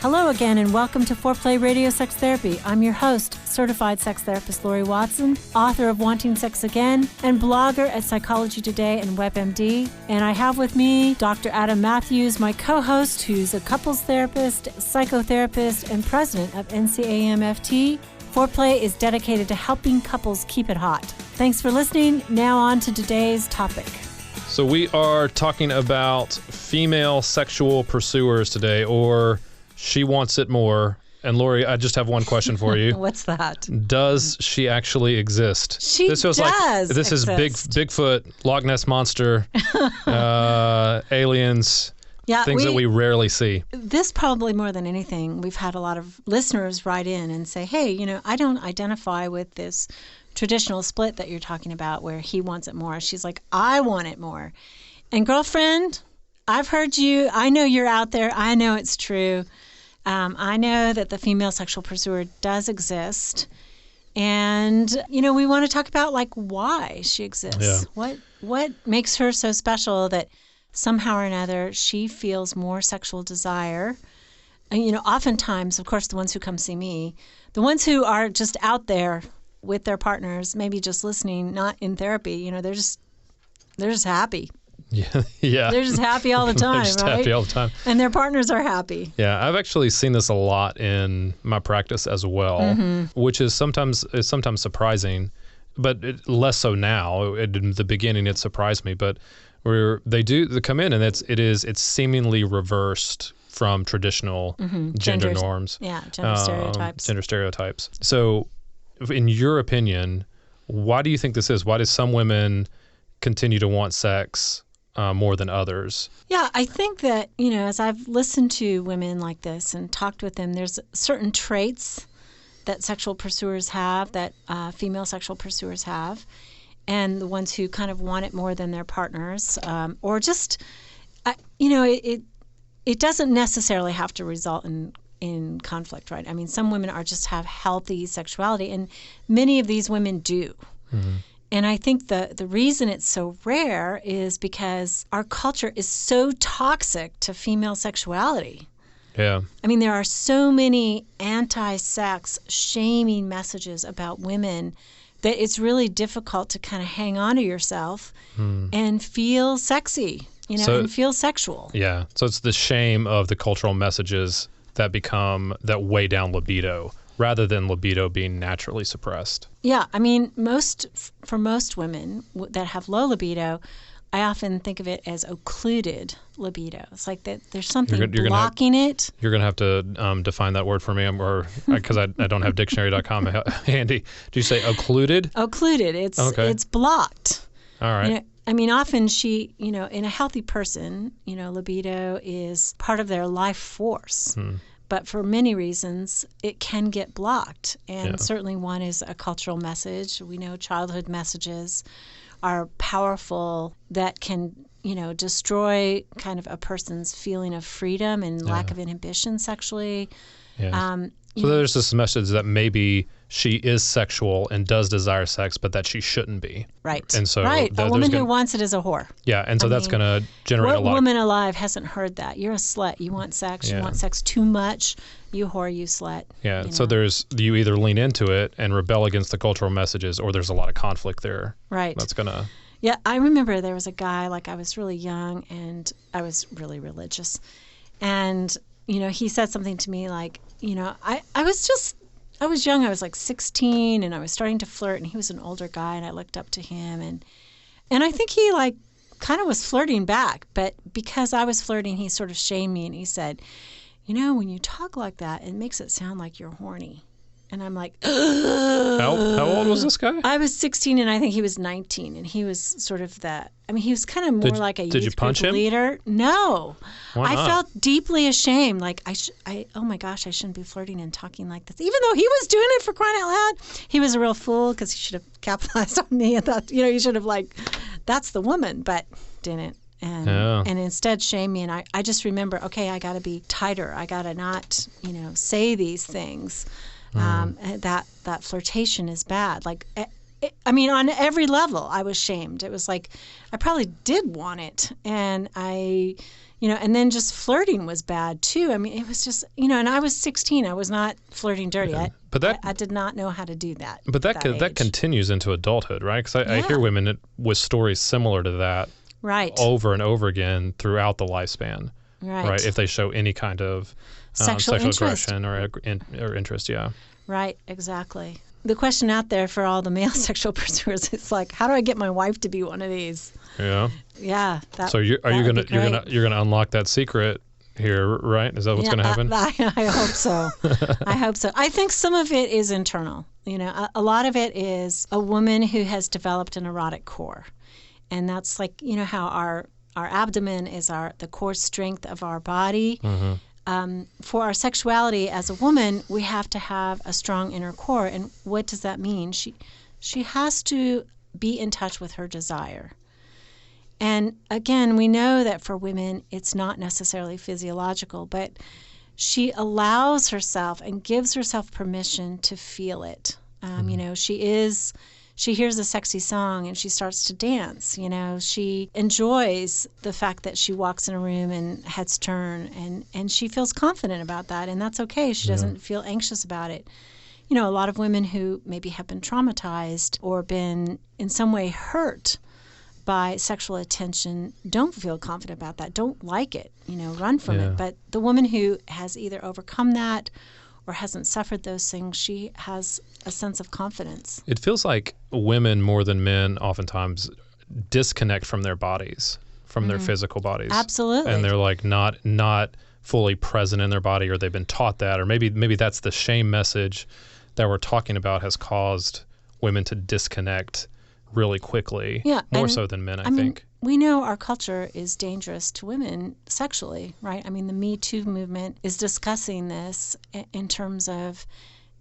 Hello again, and welcome to Foreplay Radio Sex Therapy. I'm your host, certified sex therapist Laurie Watson, author of Wanting Sex Again, and blogger at Psychology Today and WebMD. And I have with me Dr. Adam Mathews, my co-host, who's a couples therapist, psychotherapist, and president of NCAMFT. Foreplay is dedicated to helping couples keep it hot. Thanks for listening. Now on to today's topic. So we are talking about female sexual pursuers today, or she wants it more. And Laurie, I just have one question for you. What's that? Does she actually exist? She this feels does like this exist. is Bigfoot, Loch Ness Monster, aliens, things that we rarely see. This probably more than anything, we've had a lot of listeners write in and say, hey, I don't identify with this traditional split that you're talking about where he wants it more. She's like, I want it more. And girlfriend, I've heard you. I know you're out there. I know it's true. I know that the female sexual pursuer does exist. And, we want to talk about why she exists. Yeah. What makes her so special that somehow or another she feels more sexual desire. And, oftentimes, of course, the ones who come see me, the ones who are just out there with their partners, maybe just listening, not in therapy, they're just happy. Yeah. They're just happy all the time, They're just right? happy all the time. And their partners are happy. Yeah, I've actually seen this a lot in my practice as well, which is sometimes surprising, but less so now. In the beginning, it surprised me, but where they come in and it's seemingly reversed from traditional gender norms. Yeah, gender stereotypes. Gender stereotypes. So, in your opinion, why do you think this is? Why do some women continue to want sex more than others? Yeah, I think that, as I've listened to women like this and talked with them, there's certain traits that sexual pursuers have, that female sexual pursuers have, and the ones who kind of want it more than their partners, or just, it doesn't necessarily have to result in conflict, right? I mean, some women just have healthy sexuality, and many of these women do. Mm-hmm. And I think the reason it's so rare is because our culture is so toxic to female sexuality. Yeah. I mean, there are so many anti-sex shaming messages about women that it's really difficult to kind of hang on to yourself and feel sexy, and feel sexual. Yeah. So it's the shame of the cultural messages that weigh down libido, rather than libido being naturally suppressed. Yeah, I mean, for most women that have low libido, I often think of it as occluded libido. It's like that there's something blocking it. You're going to have to define that word for me, or because I don't have dictionary.com handy. Do you say occluded? Occluded. It's blocked. All right. I mean, often in a healthy person, libido is part of their life force. But for many reasons, it can get blocked. And certainly one is a cultural message. We know childhood messages are powerful that can, destroy kind of a person's feeling of freedom and lack of inhibition sexually. Yeah. So there's this message that maybe she is sexual and does desire sex, but that she shouldn't be. Right. And so a woman who wants it is a whore. Yeah, and so that's going to generate a lot. What woman alive hasn't heard that? You're a slut. You want sex. You want sex too much. You whore, you slut. Yeah, so you either lean into it and rebel against the cultural messages, or there's a lot of conflict there. Right. That's going to... Yeah, I remember there was a guy, I was really young and I was really religious. And, he said something to me I was young. I was 16 and I was starting to flirt, and he was an older guy and I looked up to him and I think he kind of was flirting back, but because I was flirting, he sort of shamed me and he said, when you talk like that, it makes it sound like you're horny. And I'm like, how old was this guy? I was 16 and I think he was 19, and he was sort of he was kind of more like a youth group leader. No. Why not? I felt deeply ashamed. Oh my gosh, I shouldn't be flirting and talking like this. Even though he was doing it, for crying out loud. He was a real fool because he should have capitalized on me and thought, he should have that's the woman, but didn't. And instead shame me. And I just remember, okay, I got to be tighter. I got to not, say these things. That flirtation is bad. I mean, on every level, I was shamed. It was like, I probably did want it. And and then just flirting was bad too. I mean, it was just, and I was 16. I was not flirting dirty. Yeah. I did not know how to do that. But that continues into adulthood, right? Because I hear women with stories similar to that over and over again throughout the lifespan. Right. If they show any kind of sexual aggression or interest, yeah. Right, exactly. The question out there for all the male sexual pursuers is like, how do I get my wife to be one of these? Yeah. Yeah. So you're gonna unlock that secret here, right? Is that what's gonna happen? I hope so. I hope so. I think some of it is internal. A lot of it is a woman who has developed an erotic core, and that's like how our abdomen is the core strength of our body. Mm-hmm. For our sexuality as a woman, we have to have a strong inner core. And what does that mean? She has to be in touch with her desire. And again, we know that for women, it's not necessarily physiological, but she allows herself and gives herself permission to feel it. She hears a sexy song and she starts to dance. She enjoys the fact that she walks in a room and heads turn, and she feels confident about that, and that's okay. She doesn't feel anxious about it. A lot of women who maybe have been traumatized or been in some way hurt by sexual attention don't feel confident about that, don't like it, run from it. But the woman who has either overcome that or hasn't suffered those things, she has a sense of confidence. It feels like women more than men oftentimes disconnect from their bodies, from their physical bodies. Absolutely. And they're like not fully present in their body, or they've been taught that, or maybe that's the shame message that we're talking about has caused women to disconnect really quickly, more so than men, I think. We know our culture is dangerous to women sexually, right? I mean, the Me Too movement is discussing this in terms of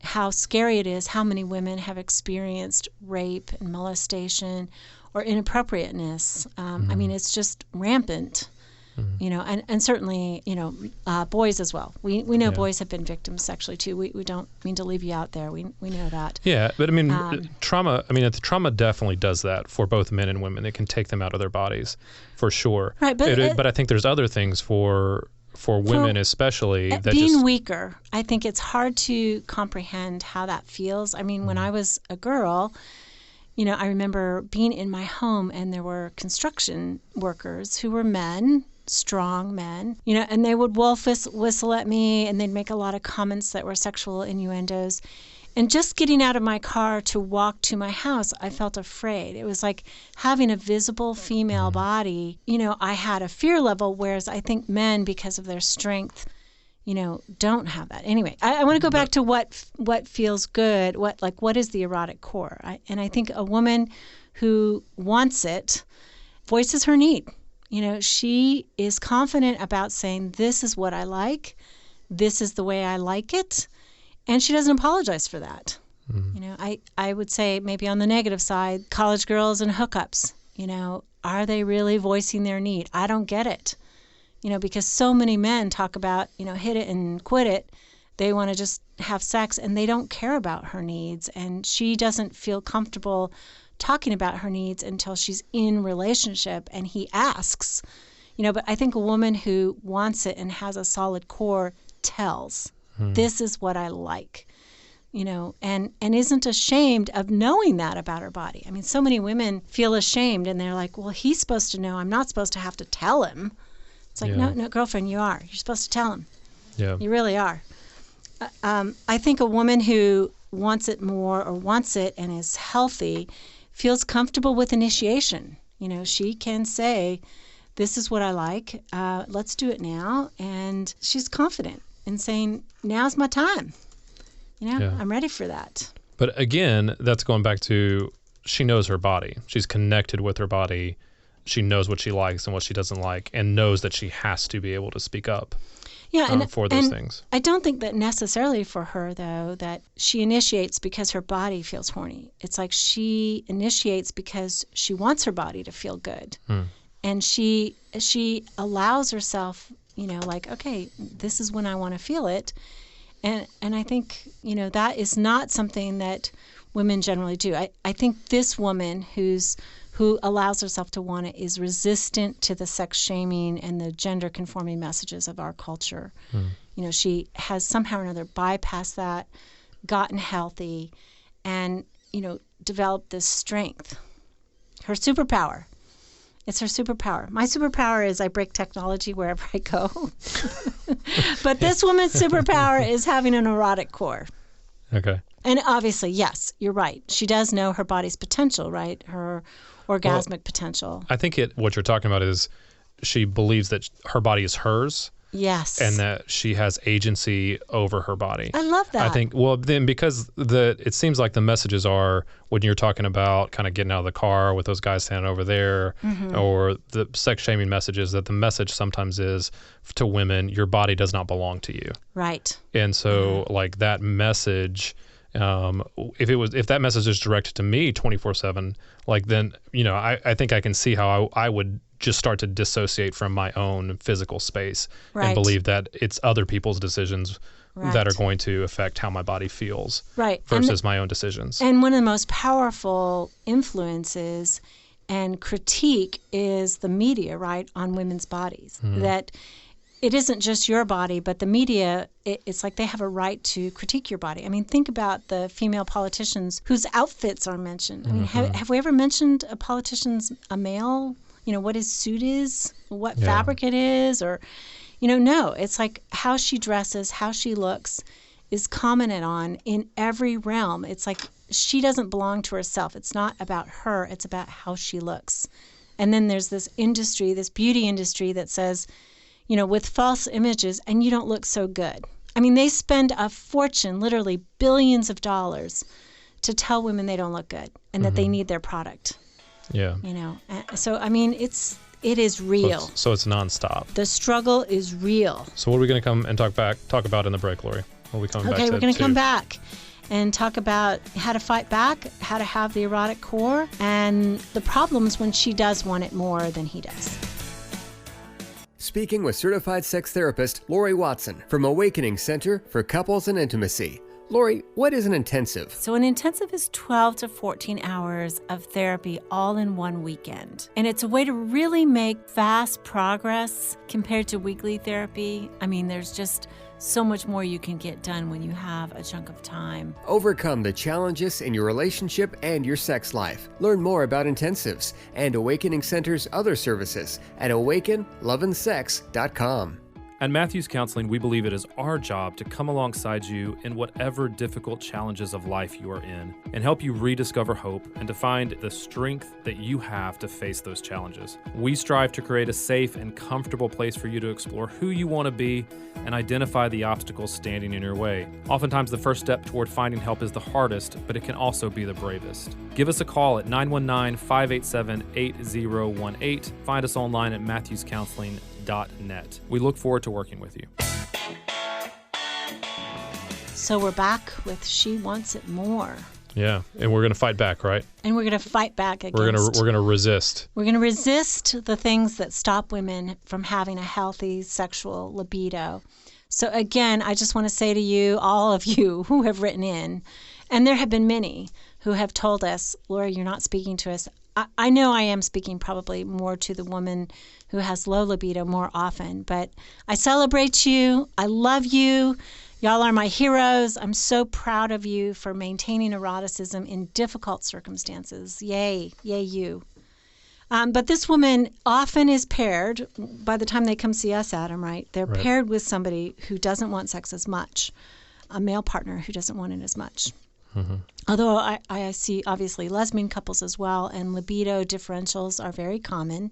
how scary it is, how many women have experienced rape and molestation or inappropriateness. I mean, it's just rampant. And certainly, boys as well. We know boys have been victims sexually too. We don't mean to leave you out there. We know that. Yeah, but I mean, trauma definitely does that for both men and women. It can take them out of their bodies, for sure. Right, but I think there's other things for women especially. That being weaker, I think it's hard to comprehend how that feels. I mean, when I was a girl, I remember being in my home and there were construction workers who were men, strong men, and they would whistle at me, and they'd make a lot of comments that were sexual innuendos. And just getting out of my car to walk to my house, I felt afraid. It was like having a visible female body. I had a fear level, whereas I think men, because of their strength, don't have that. Anyway, I want to go back to what feels good, what is the erotic core. I think a woman who wants it voices her need. She is confident about saying, this is what I like, this is the way I like it, and she doesn't apologize for that. I would say maybe on the negative side, college girls and hookups, are they really voicing their need? I don't get it. Because so many men talk about, hit it and quit it. They want to just have sex and they don't care about her needs. And she doesn't feel comfortable talking about her needs until she's in relationship and he asks. But I think a woman who wants it and has a solid core tells, this is what I like. And isn't ashamed of knowing that about her body. I mean, so many women feel ashamed and they're like, well, he's supposed to know. I'm not supposed to have to tell him. It's like, no, girlfriend, you are. You're supposed to tell him. Yeah. You really are. I think a woman who wants it more or wants it and is healthy feels comfortable with initiation. She can say, this is what I like. Let's do it now. And she's confident in saying, now's my time. I'm ready for that. But again, that's going back to she knows her body. She's connected with her body. She knows what she likes and what she doesn't like, and knows that she has to be able to speak up for those things. I don't think that necessarily for her, though, that she initiates because her body feels horny. It's like she initiates because she wants her body to feel good. And she allows herself, like, okay, this is when I want to feel it. And I think, that is not something that women generally do. I think this woman who allows herself to want it is resistant to the sex shaming and the gender conforming messages of our culture. She has somehow or another bypassed that, gotten healthy, and, developed this strength. Her superpower. It's her superpower. My superpower is I break technology wherever I go. But this woman's superpower is having an erotic core. Okay. And obviously, yes, you're right. She does know her body's potential, right? Her orgasmic potential. I think what you're talking about is she believes that her body is hers. Yes. And that she has agency over her body. I love that. I think, then because it seems like the messages are when you're talking about kind of getting out of the car with those guys standing over there, or the sex shaming messages, that the message sometimes is to women, your body does not belong to you. Right. And so like that message, if that message is directed to me 24/7, like then, I think I can see how I would just start to dissociate from my own physical space and believe that it's other people's decisions that are going to affect how my body feels versus my own decisions. And one of the most powerful influences and critique is the media, right, on women's bodies. That it isn't just your body, but the media, it's like they have a right to critique your body. I mean, think about the female politicians whose outfits are mentioned. I mean, have we ever mentioned a male, what his suit is, what fabric it is, or, no. It's like how she dresses, how she looks is commented on in every realm. It's like she doesn't belong to herself. It's not about her. It's about how she looks. And then there's this industry, this beauty industry that says, with false images, and you don't look so good. I mean, they spend a fortune, literally billions of dollars, to tell women they don't look good and that they need their product. Yeah. So, I mean, it is real. So it's nonstop. The struggle is real. So what are we going to come and talk about in the break, Laurie? What are we coming back to? Okay, we're going to come back and talk about how to fight back, how to have the erotic core, and the problems when she does want it more than he does. Speaking with certified sex therapist Laurie Watson from Awakening Center for Couples and Intimacy. Laurie, what is an intensive? So an intensive is 12 to 14 hours of therapy all in one weekend. And it's a way to really make fast progress compared to weekly therapy. I mean, there's just so much more you can get done when you have a chunk of time. Overcome the challenges in your relationship and your sex life. Learn more about intensives and Awakening Center's other services at awakenloveandsex.com. At Mathews Counseling, we believe it is our job to come alongside you in whatever difficult challenges of life you are in and help you rediscover hope and to find the strength that you have to face those challenges. We strive to create a safe and comfortable place for you to explore who you want to be and identify the obstacles standing in your way. Oftentimes, the first step toward finding help is the hardest, but it can also be the bravest. Give us a call at 919-587-8018. Find us online at mathewscounseling.net. We look forward to working with you. So we're back with She Wants It More. Yeah, and we're going to fight back, right? And we're going to fight back against. We're going to resist. We're going to resist the things that stop women from having a healthy sexual libido. So again, I just want to say to you, all of you who have written in, and there have been many who have told us, Laurie, you're not speaking to us. I know I am speaking probably more to the woman who has low libido more often, but I celebrate you. I love you. Y'all are my heroes. I'm so proud of you for maintaining eroticism in difficult circumstances. Yay, yay you. But this woman often is paired, by the time they come see us, Adam, right? They're paired with somebody who doesn't want sex as much, a male partner who doesn't want it as much. Mm-hmm. Although I see obviously lesbian couples as well, and libido differentials are very common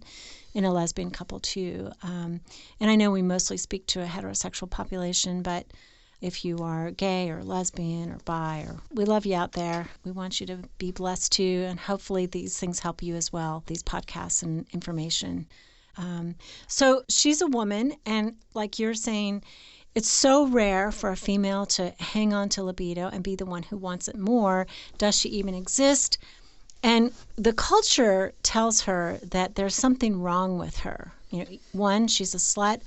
in a lesbian couple too. And I know we mostly speak to a heterosexual population, but if you are gay or lesbian or bi, or we love you out there. We want you to be blessed too, and hopefully these things help you as well, these podcasts and information. So she's a woman, and like you're saying, it's so rare for a female to hang on to libido and be the one who wants it more. Does she even exist? And the culture tells her that there's something wrong with her. One, she's a slut,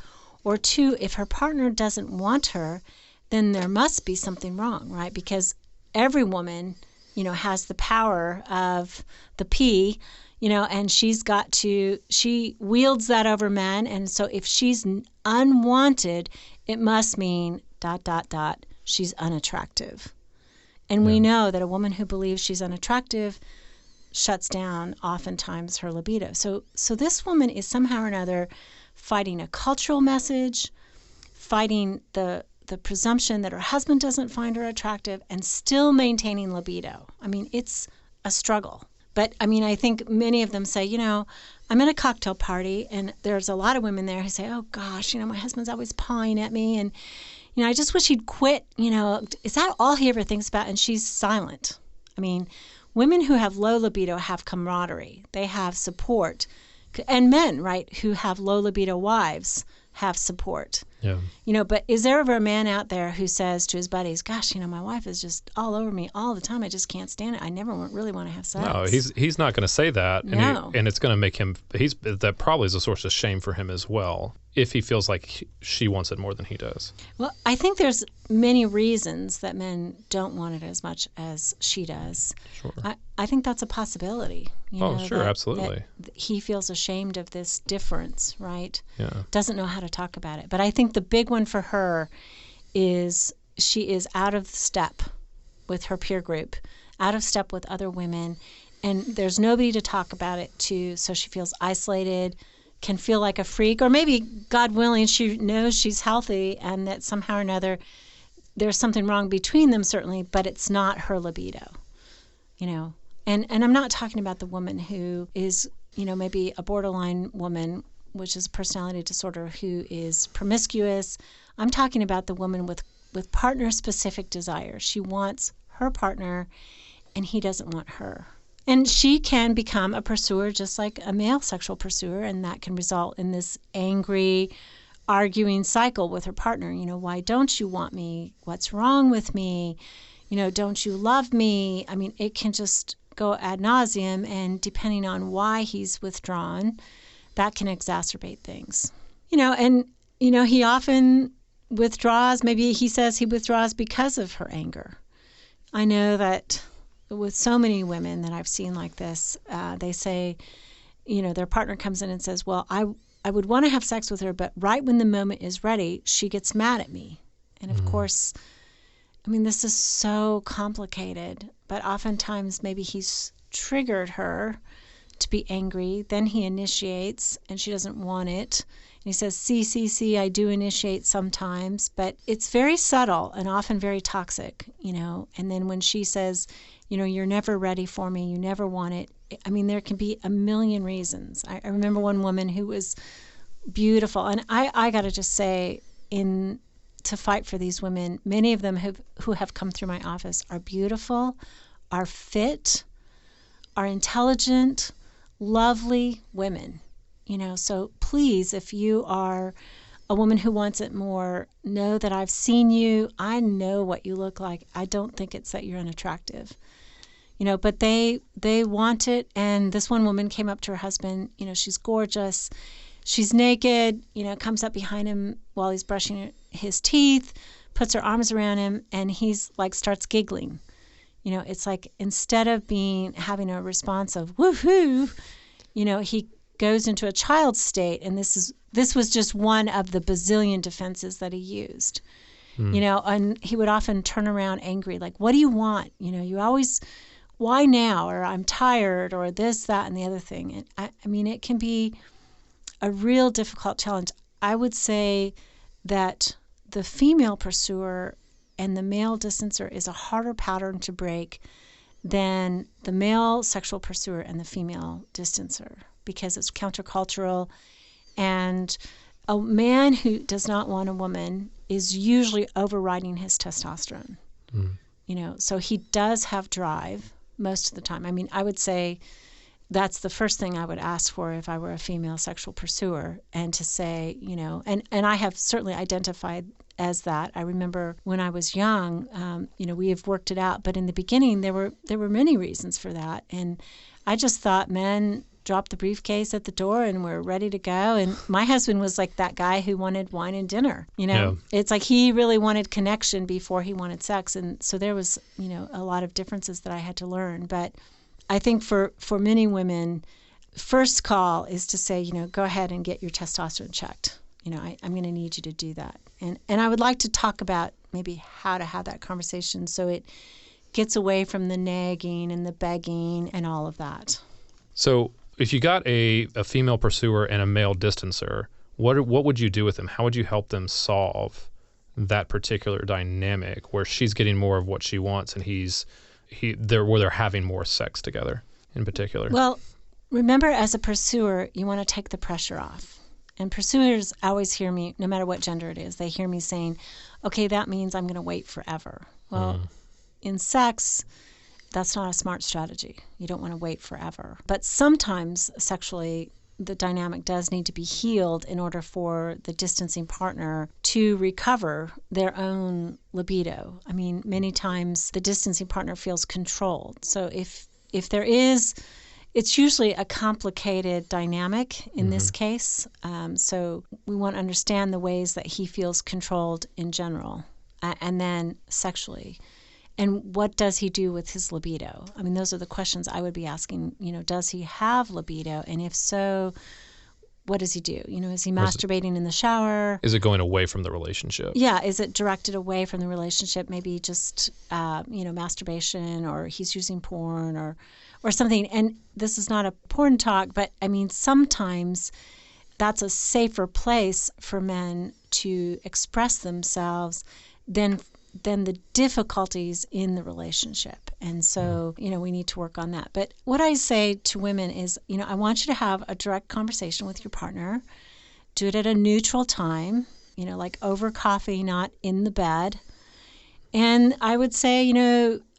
or two, if her partner doesn't want her, then there must be something wrong, right? Because every woman has the power of the P, and she wields that over men. And so if she's unwanted, it must mean ... she's unattractive. And we know that a woman who believes she's unattractive shuts down oftentimes her libido. So this woman is somehow or another fighting a cultural message, fighting the presumption that her husband doesn't find her attractive, and still maintaining libido. I mean, it's a struggle. But I mean, I think many of them say, I'm at a cocktail party, and there's a lot of women there who say, oh gosh, my husband's always pawing at me, and I just wish he'd quit. Is that all he ever thinks about? And she's silent. I mean, women who have low libido have camaraderie. They have support. And men, right, who have low libido wives have support. Yeah. But is there ever a man out there who says to his buddies, gosh, my wife is just all over me all the time. I just can't stand it. I never really want to have sex. No, he's not going to say that. No. And it's going to make him, that probably is a source of shame for him as well, if he feels like she wants it more than he does. Well, I think there's many reasons that men don't want it as much as she does. Sure. I think that's a possibility. Sure, absolutely. That he feels ashamed of this difference, right? Yeah. Doesn't know how to talk about it. But I think the big one for her is she is out of step with her peer group, out of step with other women, and there's nobody to talk about it to, so she feels isolated, can feel like a freak, or maybe, God willing, she knows she's healthy and that somehow or another there's something wrong between them, certainly, but it's not her libido, And I'm not talking about the woman who is, maybe a borderline woman, which is a personality disorder, who is promiscuous. I'm talking about the woman with partner-specific desires. She wants her partner, and he doesn't want her. And she can become a pursuer just like a male sexual pursuer, and that can result in this angry, arguing cycle with her partner. Why don't you want me? What's wrong with me? Don't you love me? I mean, it can just go ad nauseum, and depending on why he's withdrawn, that can exacerbate things. He often withdraws. Maybe he says he withdraws because of her anger. I know that with so many women that I've seen like this, they say, their partner comes in and says, well, I would want to have sex with her, but right when the moment is ready, she gets mad at me. And of course, I mean, this is so complicated, but oftentimes maybe he's triggered her to be angry. Then he initiates, and she doesn't want it. And he says, see, I do initiate sometimes, but it's very subtle and often very toxic, And then when she says, you're never ready for me, you never want it. I mean, there can be a million reasons. I remember one woman who was beautiful, and I got to just say, to fight for these women, many of them who have come through my office are beautiful, are fit, are intelligent, lovely women. So please, if you are a woman who wants it more, know that I've seen you. I know what you look like. I don't think it's that you're unattractive. But they want it. And this one woman came up to her husband. She's gorgeous. She's naked, comes up behind him while he's brushing his teeth, puts her arms around him, and he's starts giggling. It's like instead of having a response of woohoo, he goes into a child state, and this was just one of the bazillion defenses that he used. And he would often turn around angry, like, what do you want? You always, why now? Or I'm tired, or this, that, and the other thing. And I mean, it can be a real difficult challenge. I would say that the female pursuer and the male distancer is a harder pattern to break than the male sexual pursuer and the female distancer, because it's countercultural. And a man who does not want a woman is usually overriding his testosterone. So he does have drive most of the time. I mean, I would say that's the first thing I would ask for if I were a female sexual pursuer, and to say, and I have certainly identified as that. I remember when I was young, we have worked it out, but in the beginning there were many reasons for that, and I just thought men drop the briefcase at the door and we're ready to go. And my husband was like that guy who wanted wine and dinner. It's like he really wanted connection before he wanted sex. And so there was, a lot of differences that I had to learn. But I think for many women, first call is to say, go ahead and get your testosterone checked. I'm going to need you to do that. And I would like to talk about maybe how to have that conversation so it gets away from the nagging and the begging and all of that. So if you got a female pursuer and a male distancer, what would you do with them? How would you help them solve that particular dynamic where she's getting more of what she wants and where they're having more sex together in particular? Well, remember, as a pursuer, you want to take the pressure off. And pursuers always hear me, no matter what gender it is, they hear me saying, okay, that means I'm going to wait forever. Well, in sex, that's not a smart strategy. You don't want to wait forever. But sometimes sexually, the dynamic does need to be healed in order for the distancing partner to recover their own libido. I mean, many times the distancing partner feels controlled. So if there is, it's usually a complicated dynamic in this case. So we want to understand the ways that he feels controlled in general, and then sexually. And what does he do with his libido? I mean, those are the questions I would be asking. Does he have libido? And if so, what does he do? Is he masturbating in the shower? Is it going away from the relationship? Yeah. Is it directed away from the relationship? Maybe just, masturbation, or he's using porn or something. And this is not a porn talk, but I mean, sometimes that's a safer place for men to express themselves than the difficulties in the relationship. And so, we need to work on that. But what I say to women is, I want you to have a direct conversation with your partner. Do it at a neutral time, like over coffee, not in the bed. And I would say,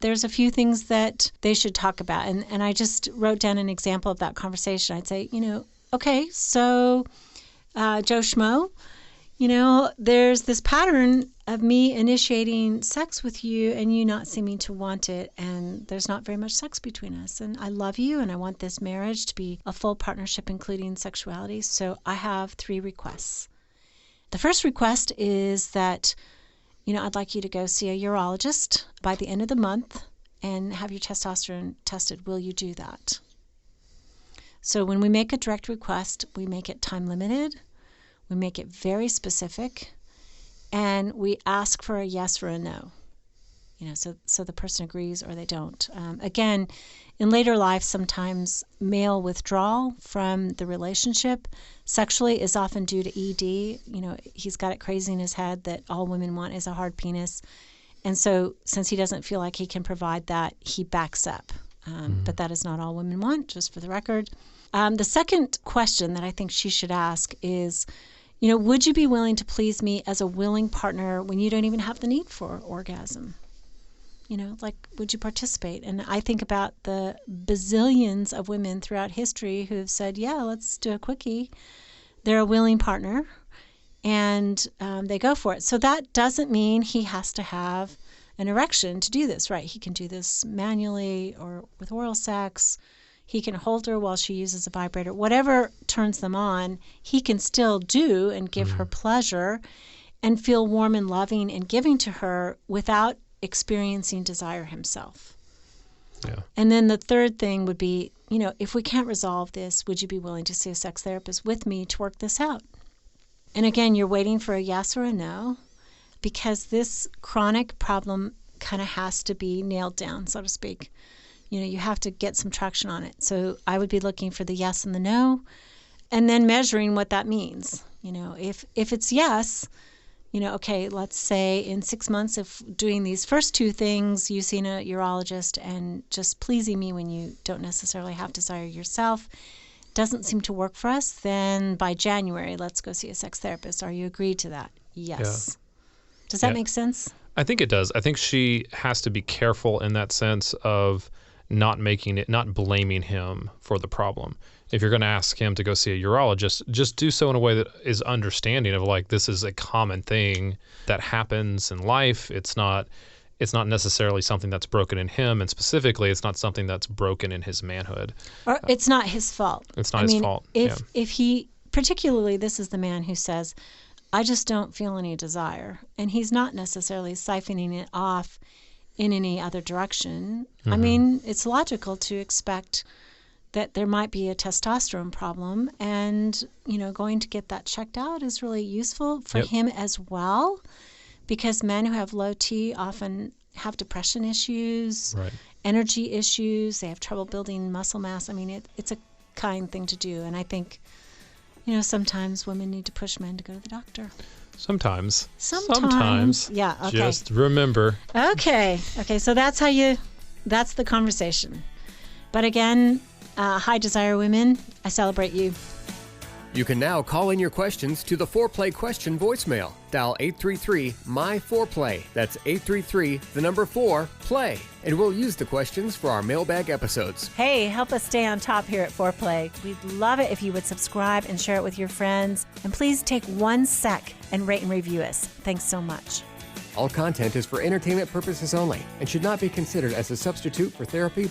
there's a few things that they should talk about. And I just wrote down an example of that conversation. I'd say, okay, so Joe Schmo, there's this pattern of me initiating sex with you and you not seeming to want it, and there's not very much sex between us. And I love you, and I want this marriage to be a full partnership, including sexuality. So I have 3 requests. The first request is that, I'd like you to go see a urologist by the end of the month and have your testosterone tested. Will you do that? So when we make a direct request, we make it time limited. We make it very specific, and we ask for a yes or a no. So the person agrees or they don't. Again, in later life, sometimes male withdrawal from the relationship sexually is often due to ED. He's got it crazy in his head that all women want is a hard penis. And so since he doesn't feel like he can provide that, he backs up. But that is not all women want, just for the record. The second question that I think she should ask is, would you be willing to please me as a willing partner when you don't even have the need for orgasm? Would you participate? And I think about the bazillions of women throughout history who have said, yeah, let's do a quickie. They're a willing partner, and they go for it. So that doesn't mean he has to have an erection to do this, right? He can do this manually or with oral sex. He can hold her while she uses a vibrator. Whatever turns them on, he can still do and give her pleasure and feel warm and loving and giving to her without experiencing desire himself. Yeah. And then the third thing would be, if we can't resolve this, would you be willing to see a sex therapist with me to work this out? And again, you're waiting for a yes or a no, because this chronic problem kind of has to be nailed down, so to speak. You have to get some traction on it. So I would be looking for the yes and the no, and then measuring what that means. If it's yes, okay, let's say in 6 months, if doing these first 2 things, you seen a urologist and just pleasing me when you don't necessarily have desire yourself, doesn't seem to work for us, then by January, let's go see a sex therapist. Are you agreed to that? Yes. Yeah. Does that make sense? I think it does. I think she has to be careful in that sense of not blaming him for the problem. If you're going to ask him to go see a urologist, just do so in a way that is understanding of this is a common thing that happens in life. It's not it's not necessarily something that's broken in him, and specifically, it's not something that's broken in his manhood. Or it's not his fault. It's not his fault. If he, particularly, this is the man who says, I just don't feel any desire, and he's not necessarily siphoning it off in any other direction. I mean, it's logical to expect that there might be a testosterone problem, and, going to get that checked out is really useful for him as well, because men who have low T often have depression issues, energy issues, they have trouble building muscle mass. I mean, it's a kind thing to do, and I think, sometimes women need to push men to go to the doctor. Sometimes. Yeah, okay. Just remember. Okay, so that's the conversation. But again, high desire women, I celebrate you. You can now call in your questions to the Foreplay question voicemail. Dial 833-MY-4PLAY. That's 833-4-PLAY. And we'll use the questions for our mailbag episodes. Hey, help us stay on top here at Foreplay. We'd love it if you would subscribe and share it with your friends. And please take 1 sec and rate and review us. Thanks so much. All content is for entertainment purposes only and should not be considered as a substitute for therapy